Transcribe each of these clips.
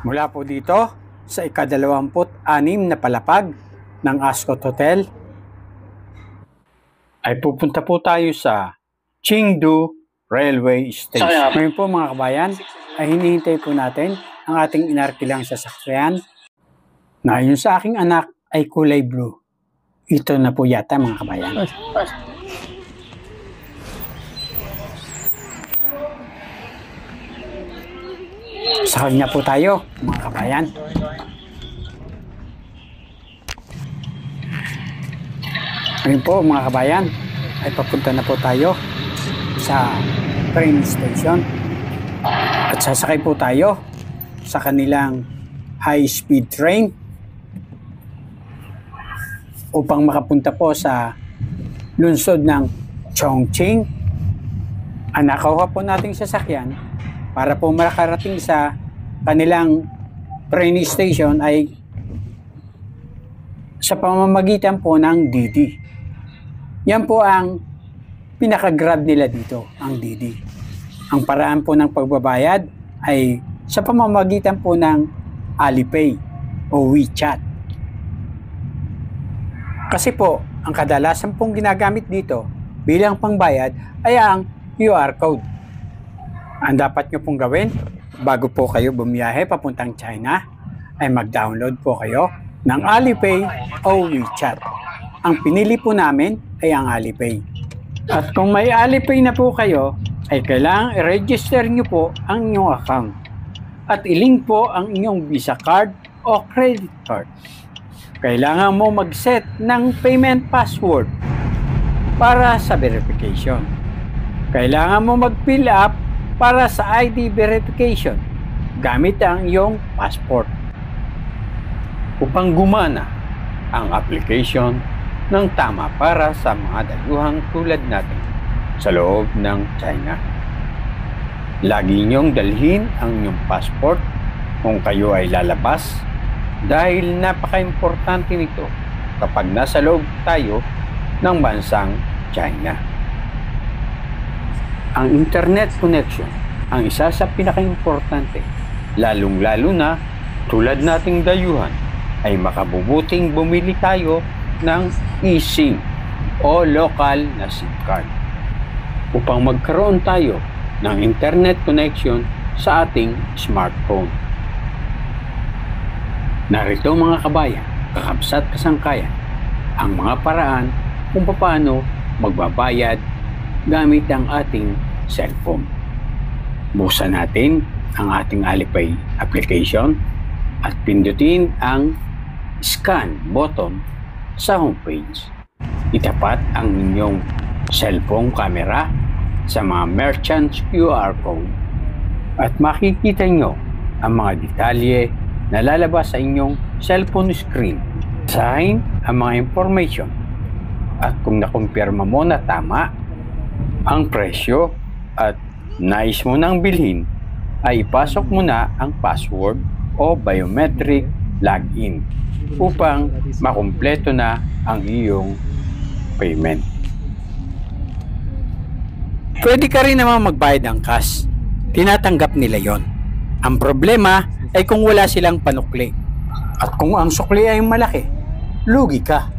Mula po dito sa ika-26 na palapag ng Ascot Hotel ay pupunta po tayo sa Chengdu Railway Station. Ngayon po mga kabayan ay hinihintay po natin ang ating inarkilang sasakyan na ayon sa aking anak ay kulay blue. Ito na po yata mga kabayan. Sa kanya po tayo mga kabayan. Ngayon po mga kabayan ay papunta na po tayo sa train station at sasakay po tayo sa kanilang high-speed train upang makapunta po sa lungsod ng Chongqing. Ang nakuha po nating sasakyan para po makarating sa kanilang train station ay sa pamamagitan po ng Didi. Yan po ang pinaka-grab nila dito, ang Didi. Ang paraan po ng pagbabayad ay sa pamamagitan po ng Alipay o WeChat. Kasi po, ang kadalasan pong ginagamit dito bilang pangbayad ay ang QR code. Ang dapat nyo pong gawin bago po kayo bumiyahe papuntang China ay mag-download po kayo ng Alipay o WeChat. Ang pinili po namin ay ang Alipay. At kung may Alipay na po kayo, ay kailangang i-register nyo po ang inyong account. At i-link po ang inyong Visa card o credit card. Kailangan mo mag-set ng payment password para sa verification. Kailangan mo mag-fill up para sa ID verification gamit ang iyong passport. Upang gumana ang application ng tama para sa mga dayuhang tulad natin sa loob ng China. Lagi niyong dalhin ang inyong passport kung kayo ay lalabas dahil napaka-importante nito kapag nasa loob tayo ng bansang China. Ang internet connection ang isa sa pinaka-importante, lalong-lalo na tulad nating dayuhan ay makabubuting bumili tayo ng eSIM o local na SIM card upang magkaroon tayo ng internet connection sa ating smartphone. Narito mga kabayan, kakabsat kasangkayan, ang mga paraan kung paano magbabayad gamit ang ating cellphone. Buksan natin ang ating Alipay application at pindutin ang scan button sa homepage. Itapat ang inyong cellphone camera sa mga merchant's QR code at makikita nyo ang mga detalye na lalabas sa inyong cellphone screen. Basahin ang mga information at kung nakumpirma mo na tama ang presyo at nais mo nang bilhin, ay ipasok mo na ang password o biometric login upang makumpleto na ang iyong payment. Pwede ka rin naman magbayad ng cash. Tinatanggap nila yon. Ang problema ay kung wala silang panukli. At kung ang sukli ay malaki, lugi ka.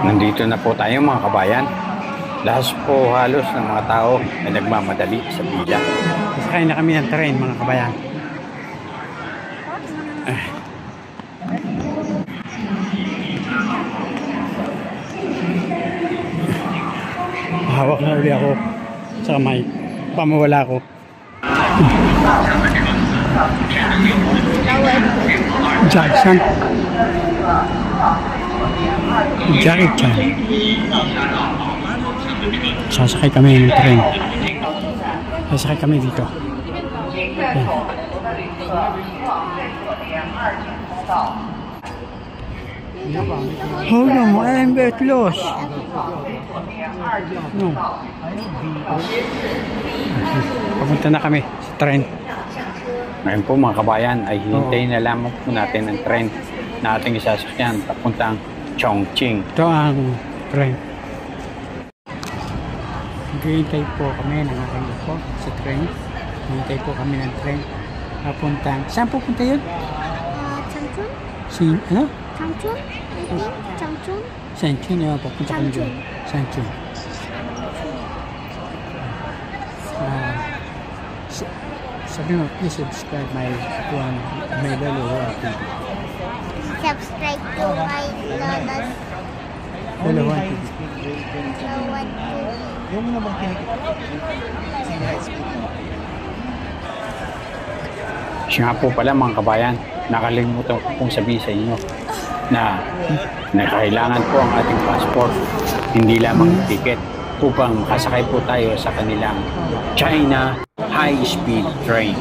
Nandito na po tayo mga kabayan. Lahat po halos ng mga tao ay nagmamadali sa pila. Sakay na kami ng train mga kabayan. Hawak na uli ako sa kamay. Pamawala ko. Jackson. Jackie Chan. Sasakay kami ng tren. Sasakay kami dito. Hold on, I'm get lost. No. Papunta na kami sa tren. Ngayon po mga kabayan ay hintayin na lamang po natin ang tren na ating isasakyan papuntang Chongqing. Ito ang tren. Naghihintay po kami ng aking po sa train. Naghihintay po kami ng train. Papuntang, saan pupunta yun? Changchun? Ano? Changchun? I think Changchun? Sanchun, papunta kami doon. Sanchun. Sabi mo, please subscribe my Lolo TV. Subscribe to my Lola's Lolo TV. Lola TV. Yung mo namang Siya nga po pala mga kabayan, nakalimutan ko pong sabihin sa inyo na kailangan po ang ating passport, hindi lamang ticket, upang makasakay po tayo sa kanilang China high-speed train.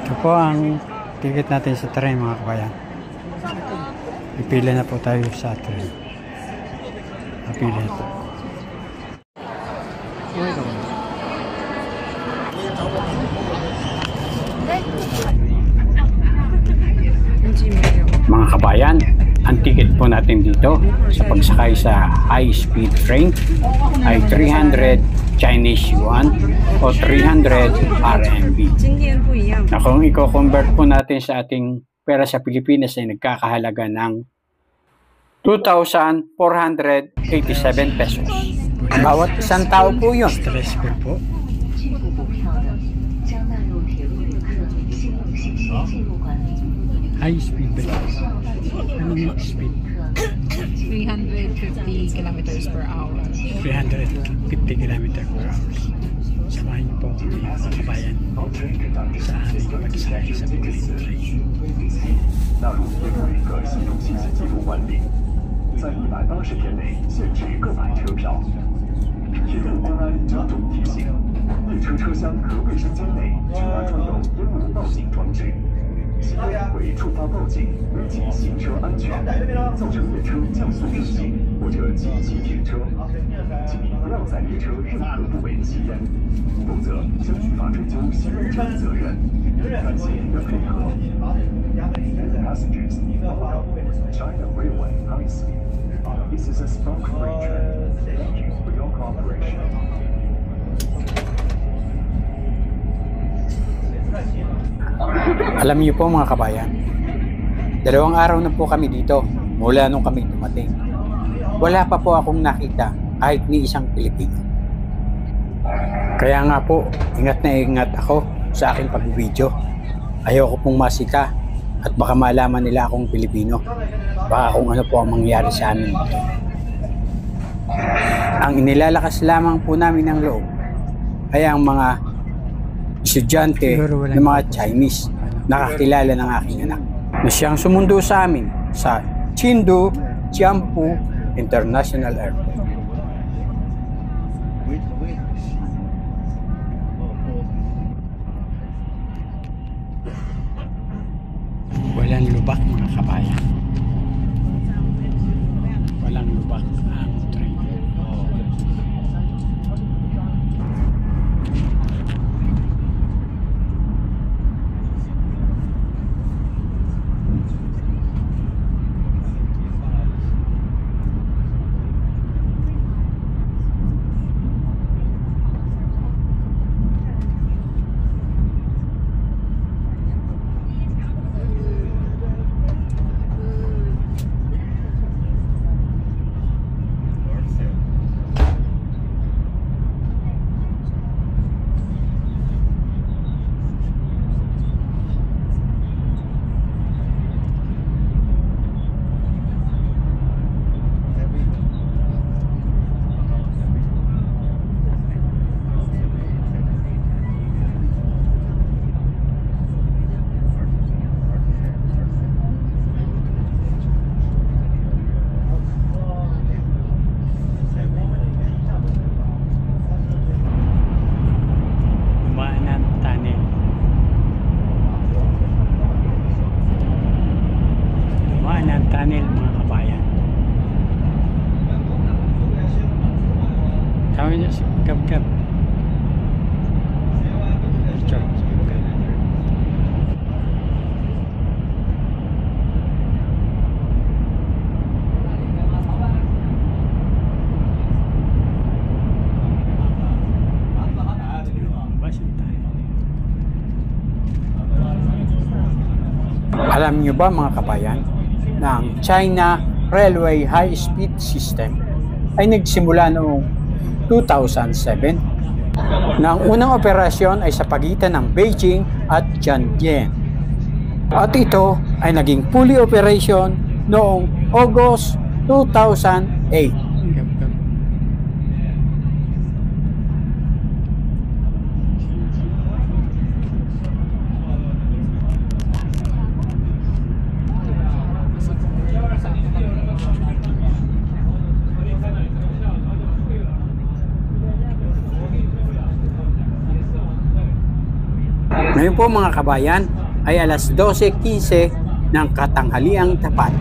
Ito po ang ticket natin sa train mga kabayan. Ipila na po tayo sa train. Ipila na po. Mga kabayan, ang ticket po natin dito sa pagsakay sa high-speed train ay 300 Chinese yuan o 300 RMB. Na kung i-convert po natin sa ating pera sa Pilipinas ay nagkakahalaga ng 2,487 pesos. Bawat isang tao po yun. Stressful po. High speed ba? Anong speed? 350 kilometers per hour. 350 km per hour. Samahan niyo po kami mga kabayan sa aming pagsakay sa Pilipinas train. 纳入列入一个系统信息记录管理，在180天内限制购买车票。铁路公安郑重提醒：列车车厢和卫生间内均安装有烟雾报警装置。行为为触发报警，危及行车安全，造成列车降速运行或者紧急停车，请你不要在列车任何部位吸烟，否则将依法追究行为者的责任。感谢您的配合。Passengers, China Railway High Speed. This is a smoke-free train. Thank you for your cooperation. Alam niyo po mga kabayan, 2 araw na po kami dito mula nung kami dumating. Wala pa po akong nakita kahit ni isang Pilipino. Kaya nga po, ingat na ingat ako sa aking pag-video. Ayoko pong masika at baka malaman nila akong Pilipino. Baka kung ano po ang mangyari sa amin dito. Ang inilalakas lamang po namin ng loob ay ang mga estudyante ng mga Chinese nakakilala ng aking anak na siyang sumundo sa amin sa Chengdu Jiangpu International Airport. Walang lubak mga kabayan. Walang lubak ang train. Tunnel mga kabayan. Tawag niyo si Gab-Gab. Alam niyo ba mga kabayan na ang China Railway High Speed System ay nagsimula noong 2007 na ang unang operasyon ay sa pagitan ng Beijing at Tianjin. At ito ay naging fully operation noong August 2008. Ngayon po mga kabayan ay alas 12:15 ng katanghaliang tapat.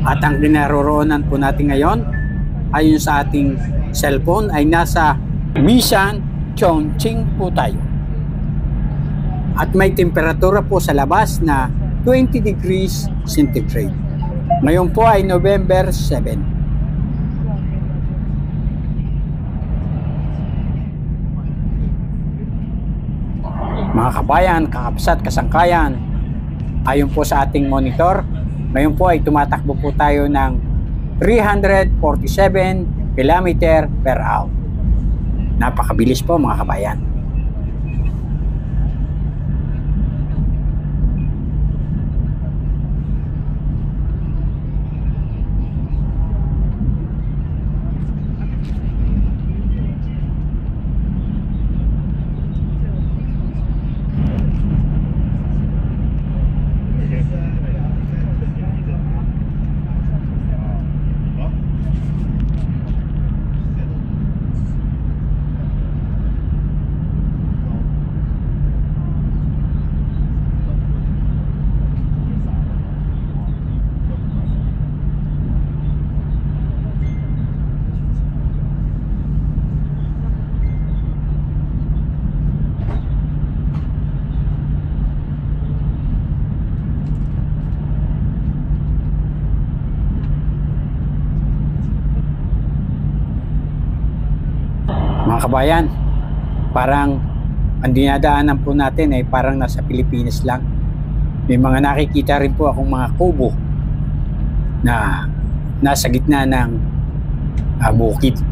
At ang dinaroroonan po natin ngayon ayon sa ating cellphone ay nasa Wishan, Chongqing po tayo. At may temperatura po sa labas na 20 degrees centigrade. Ngayon po ay November 7. Mga kabayan, kakapsat, kasangkayan, ayon po sa ating monitor, ngayon po ay tumatakbo po tayo ng 347 km per hour. Napakabilis po mga kabayan. Mga kabayan, parang ang dinadaanan po natin ay parang nasa Pilipinas lang. May mga nakikita rin po akong mga kubo na nasa gitna ng bukid.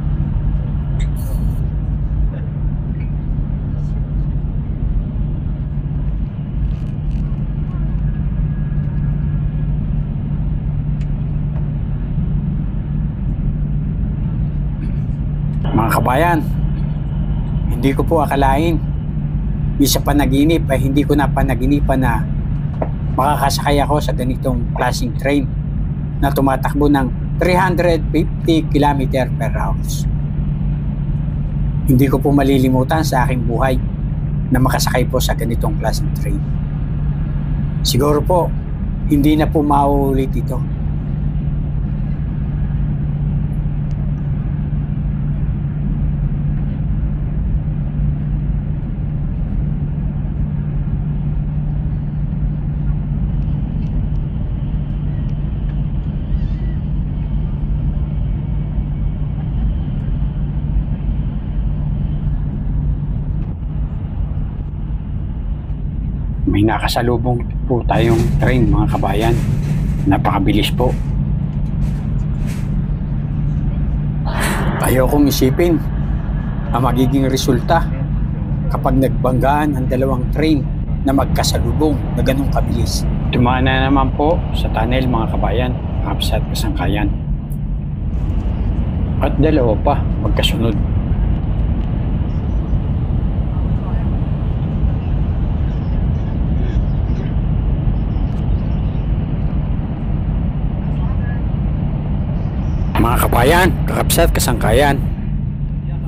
Mga kabayan, hindi ko po akalain, isa panaginip ay hindi ko na panaginipan na makakasakay ako sa ganitong klaseng train na tumatakbo ng 350 km per hour. Hindi ko po malilimutan sa aking buhay na makasakay po sa ganitong klaseng train. Siguro po, hindi na po mauulit ito. May nakasalubong po tayong train mga kabayan. Napakabilis po. Ayokong isipin ang magiging resulta kapag nagbanggaan ang dalawang train na magkasalubong na ganong kabilis. Tumaan na naman po sa tunnel mga kabayan, kapsat kasangkayan. At dalawa pa magkasunod. Mga kabayan, kakapsat, kasangkayan,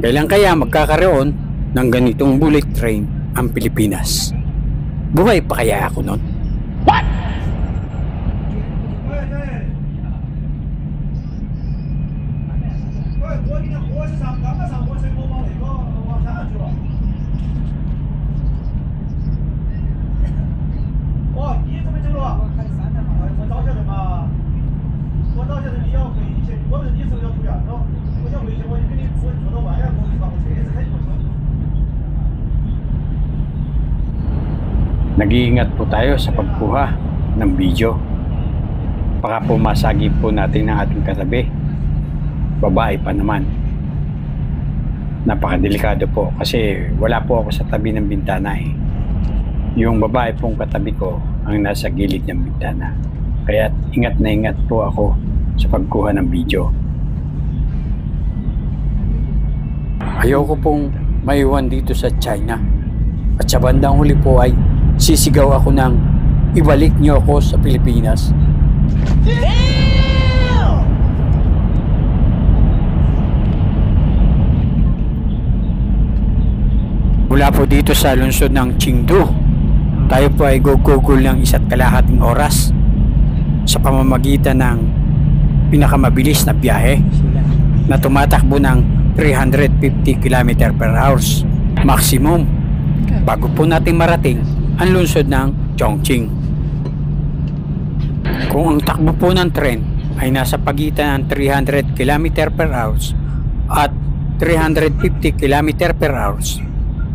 kailan kaya magkakaroon ng ganitong bullet train ang Pilipinas? Buhay pa kaya ako nun? What? Nag-iingat po tayo sa pagkuha ng video. Baka po masagi po natin ang ating katabi. Babae pa naman. Napakadelikado po kasi wala po ako sa tabi ng bintana eh. Yung babae pong katabi ko ang nasa gilid ng bintana. Kaya ingat na ingat po ako sa pagkuha ng video. Ayoko pong maiwan dito sa China. At sa bandang huli po ay sisigaw ako ng ibalik niyo ako sa Pilipinas. Mula po dito sa lungsod ng Chengdu, tayo po ay gugugol ng 1.5 oras sa pamamagitan ng pinakamabilis na biyahe na tumatakbo ng 350 km per hours maximum bago po natin marating ang lungsod ng Chongqing. Kung ang takbo po ng tren ay nasa pagitan ng 300 km per hours at 350 km per hours,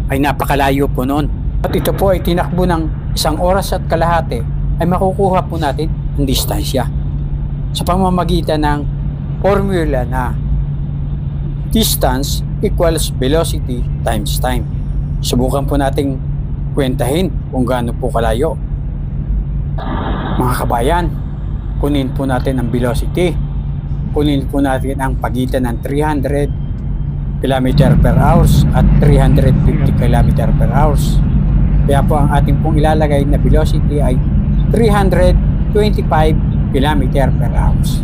ay napakalayo po noon. At ito po ay tinakbo ng 1 oras at kalahati, ay makukuha po natin ang distansya sa pamamagitan ng formula na distance equals velocity times time. Subukan po nating kwentahin kung gaano po kalayo. Mga kabayan, kunin po natin ang velocity. Kunin po natin ang pagitan ng 300 km per hours at 350 km per hours. Kaya po ang ating pong ilalagay na velocity ay 325 km per hours.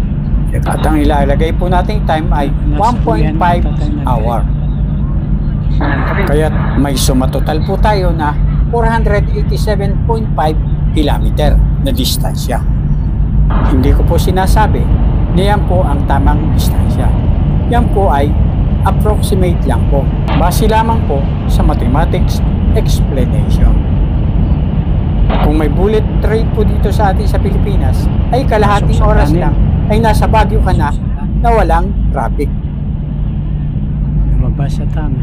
At ang ilalagay po nating time ay 1.5 hour. Kaya may suma total po tayo na 487.5 km na distansya. Hindi ko po sinasabi na yan po ang tamang distansya. Yan po ay approximate lang po. Base lamang po sa mathematics explanation. Kung may bullet train po dito sa atin sa Pilipinas, ay kalahating oras lang ay nasa Baguio ka na walang traffic. Lumabas sa tama.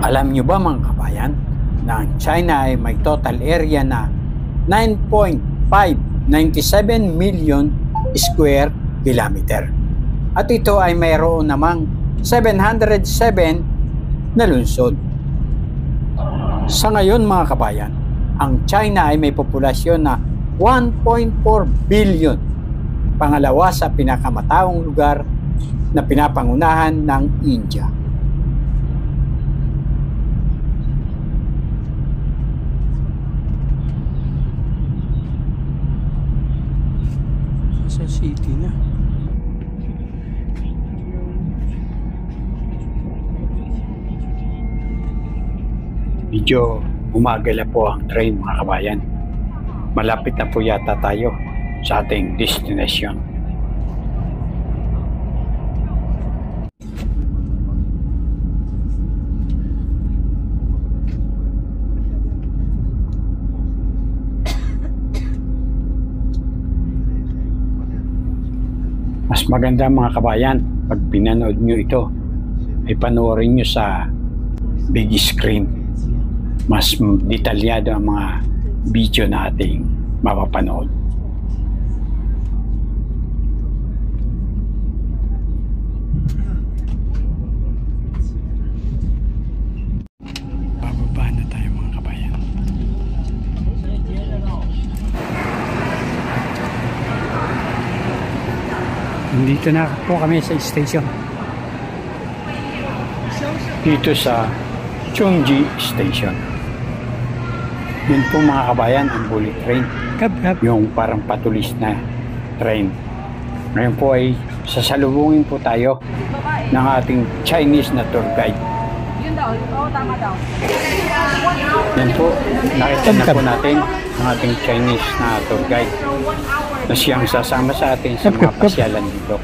Alam nyo ba mga kabayan na ang China ay may total area na 9.597 million square kilometer. At ito ay mayroon namang 707 na lungsod. Sa ngayon mga kabayan, ang China ay may populasyon na 1.4 billion. Pangalawa sa pinakamataong lugar na pinapangunahan ng India. Sa city na. Medyo umagala po ang train mga kabayan. Malapit na po yata tayo sa ating destination. Mas maganda mga kabayan, pag pinanood nyo ito, ay panoorin nyo sa big screen. Mas detalyado ang mga video na ating mapapanood. Nandito na po kami sa station. Dito sa Chungji Station. Yun po mga kabayan, ang bullet train. Kap. Yung parang patulis na train. Ngayon po ay sasalubungin po tayo ng ating Chinese na tour guide. Yun daw. Oo, tama daw. Yan po, nakita na po natin ang ating Chinese na tour guide na siyang sasama sa atin sa mga pasyalan dito.